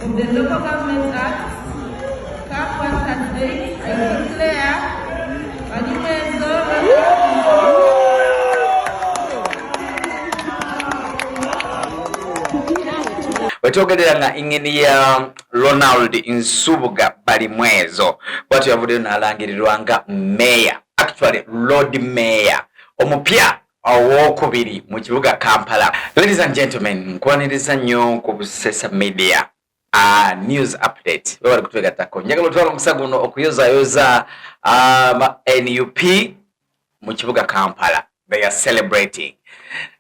of the Local Government Act, Cap 138, I declare Wetogerera nga ingeni ya Ronald Nsubuga Balimwezo bwatu yavuddeyo n'alangirirwa nga mayor, actually Lord Mayor omupya owokubiri mu kibuga Kampala. Ladies and gentlemen, nkwaniriza nnyo ku Busesa Media news update bali kutugatako njagala otwala omusago guno okuyozayoza NUP mu kibuga Kampala. They are celebrating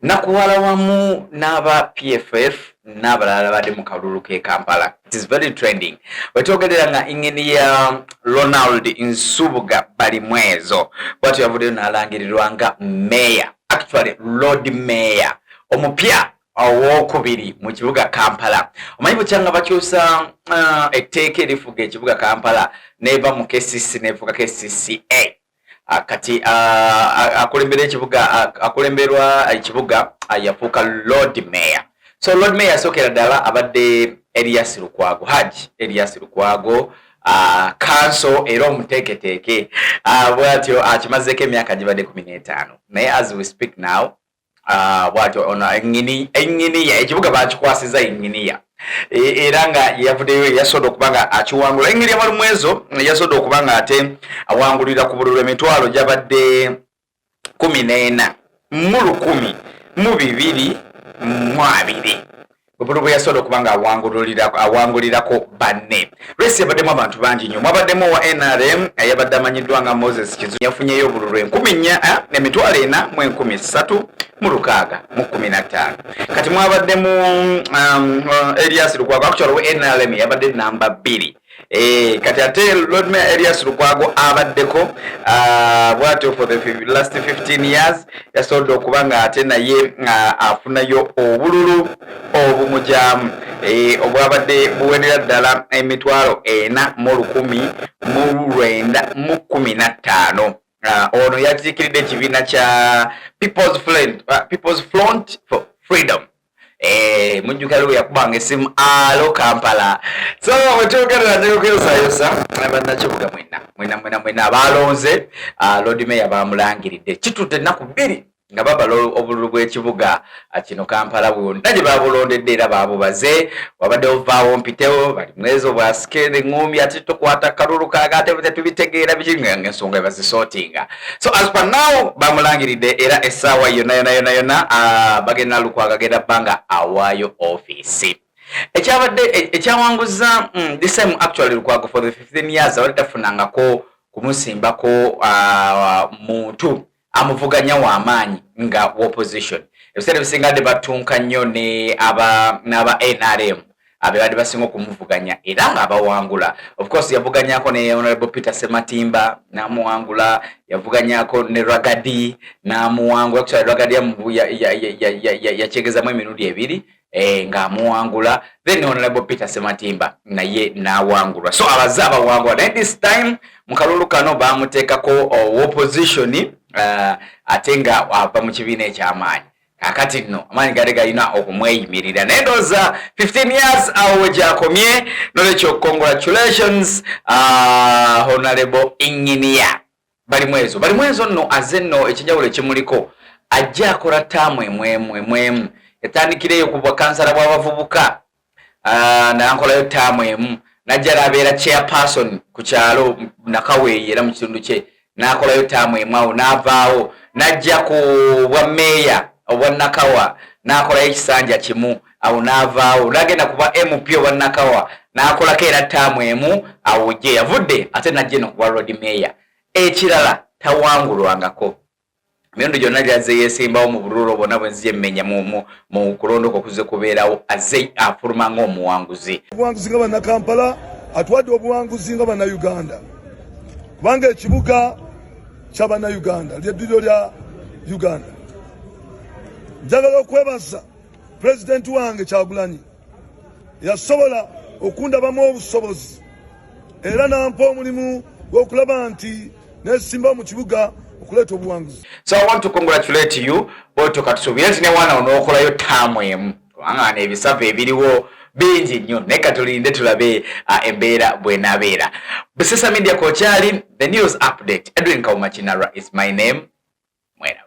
nakuwala wamu n'aba PFF n'abalala badde mu kalulu ke Kampala. It is very trending. Wetogerera nga ingeni ya Ronald Nsubuga Balimwezo bwatu yavuddeyo n'alangirirwa nga mayor, actually Lord Mayor omupya owokubiri mu kibuga Kampala. Omanyi bukyanga bakyusa etteeka erifuga ekibuga Kampala neva mu KCC nefuga KCCA. Kati akulembera ekibuga akulemberwa ekibuga yafuuka Lord Mayor. So Lord Mayor asokera ddala abadde Elias Lukwago, Haji Elias Lukwago, council era omuteeketeeke bwatyo akimazeeko emyaka gibadde 15 naye as we speak now bwatyo ono enginiya ekibuga bakikwasiza enginiya era nga yavuddeyo yasoda okubanga akiwangula enginiya Balimwezo yasoda okubanga ate awangulira ku bululu emitwalo gyabadde 14 mu 1,220 bwe yasoda okubanga awangulirako banne. Resi yabaddemu abantu bangi nnyo. Mwabaddemu wa NRM yabadde amanyiddwa nga Moses Kizu yafunyeyo obululu 14,336 kati mwabaddemu Elias Lukwago actually NRM yabadde namba 2. Kati ate Lord Mayor Elias Lukwago abaddeko bwatyo for the last 15 years yasoda okubanga ate naye afunayo obululu obumujamu obwabadde buwenera ddala emitwalo 4,915. Ono yakiikiridde ekibiina kya People's Front for Freedom. Mujjukira lwe yakubanga essimu alo Kampala. So wetwogerera n'okweyosayosa abannakibuga mwena abalonze Lord Mayor bamulangiridde kitudde ennaku 2 nga babala obululu bw'ekibuga kino Kampala bwonna gye babulondedde era babubaze. Wabadde ovaawo mpitewo Balimwezo bwasikere ng'umbi ate tokwata kalulu kaaga ate tetubitegeera biki ng'ensonga bazisootinga. So as per now bamulangiridde era essaawa yonna bagenda Lukwago agenda bbanga awaayo office. Ekyawanguza this time actually Lukwago for the 15 years abadde tafunangako kumusimbako muntu amuvuganya w'amaanyi nga opposition. Ebiseera ebisingadde batunka nnyo n'aba NRM abadde basinga okumuvuganya era nga abawangula. Of course yavuganyako ne Honorable Peter Sematimba n'amuwangula, yavuganyako ne Ragadi n'amuwangula. Actually Ragadi yakyegezamu emirundi 2 nga amuwangula, then Honorable Peter Sematimba naye n'awangulwa. So abaze abawangula naye this time mu kalulu kano bamuteekako opposition ate nga ava mu kibiina eky'amaanyi. Kakati nno amaanyi gale galina okumweyimirira naye ndowooza 15 years awo we gyakomye. Nolwekyo congratulations Honorable Engineer Balimwezo nno aze nno ekinjawulo ekimuliko ajja akola ttaamu emu yatandikireyo ku bwakansala bw'abavubuka n'ankolayo ttaamu emu najja abeera chairperson ku kyalo Nakaweeyi era mu kitundu kye n'akolayo ttaamu emu awo n'avaawo najja ku bwa meeya obwa Nakawa n'akolayo ekisanja kimu awo n'avaawo n'agenda ku bwa MP obwa Nakawa n'akolako era ttaamu emu awo gye yavudde ate najja eno ku bwa Lord Mayor. Ekirala tawangulwangako emirundi gyonna gy'azze yeesimbawo mu bululu bwonna bwe nzija emmenya mu kulondoka okuze kubeerawo azze afuluma ng'omuwanguzi. Obuwanguzi nga bannakampala atuwadde obuwanguzi nga bannayuganda kubanga ekibuga ky'abannayuganda ly'eddiro lya Uganda. Njagala okwebaza pulezidenti wange Kyagulanyi yasobola okundabamu obusobozi era nampa omulimu gw'okulaba nti neesimbawo mu kibuga okuleeta obuwanguzi. So I want to congratulate you both katusuubire nti ne wana onookolayo ttaamu emu kubanga n'ebisava ebiriwo bingi nnyo naye katulinde tulabe embeera bwenabeera. Busesa Media kokyali the news update. Edwin Kauma Kinara is my name. Mwera.